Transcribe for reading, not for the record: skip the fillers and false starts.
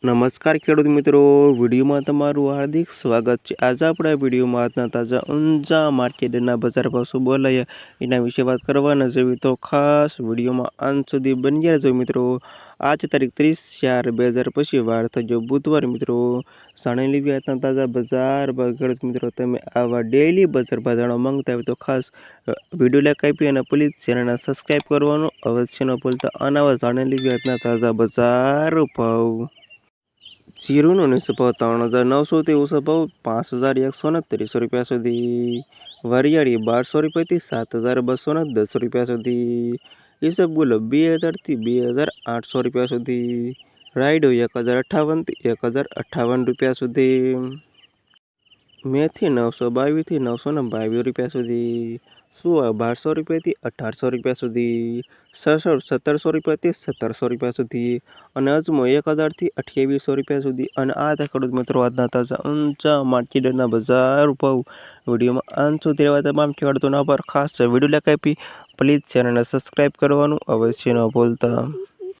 નમસ્કાર ખેડૂત મિત્રો, વિડીયોમાં તમારું હાર્દિક સ્વાગત છે। આજે આપણે વિડીયોમાં આજના તાજા ઊંઝા માર્કેટના બજાર ભાવ શું બોલાયા એના વિશે વાત કરવાના છે, તો ખાસ વિડીયોમાં અંત સુધી બની રહેજો મિત્રો। આજ તારીખ 30/4/2025 વાર થયો બુધવાર મિત્રો। જાણી લેવી આજના તાજા બજાર ભાવ ખેડૂત મિત્રો। તમે આવા ડેઈલી બજાર ભાવ જાણવા માંગતા હોય તો ખાસ વિડીયો લાઈક આપી અને પ્લીઝ ચેનલને સબસ્ક્રાઈબ કરવાનું અવશ્ય ન ભૂલતા। આના જાણી લેવી આજના તાજા બજાર ભાવ। જીરુનો નીચો ભાવ 3,900 ऊँचा भाव 5,129 रुपया સુધી। વરિયાળી 1200 રૂપિયાથી 7,210 રૂપિયા સુધી। ઈસબગુલ 2,000 થી 2,800 રૂપિયા સુધી। રાયડો 1,058 થી 1,058 રૂપિયા સુધી। મેથી 922 થી 922 રૂપિયા સુધી। સુવા 1200 રૂપિયાથી 1,800 રૂપિયા સુધી। સરસવ 1,700 રૂપિયાથી 1,700 રૂપિયા સુધી। અને અજમો 1,000 થી 2,800 રૂપિયા સુધી। અને આ હતા ખેડૂત મિત્રો આજના તાજા ઊંચા માર્કેટના બજાર ભાવ। વિડીયોમાં અંત સુધી રહેવા તમામ ખેડૂતોનો આભાર। ખાસ વિડીયો લાઈક આપી પ્લીઝ ચેનલને સબસ્ક્રાઈબ કરવાનું અવશ્ય ન ભૂલતા।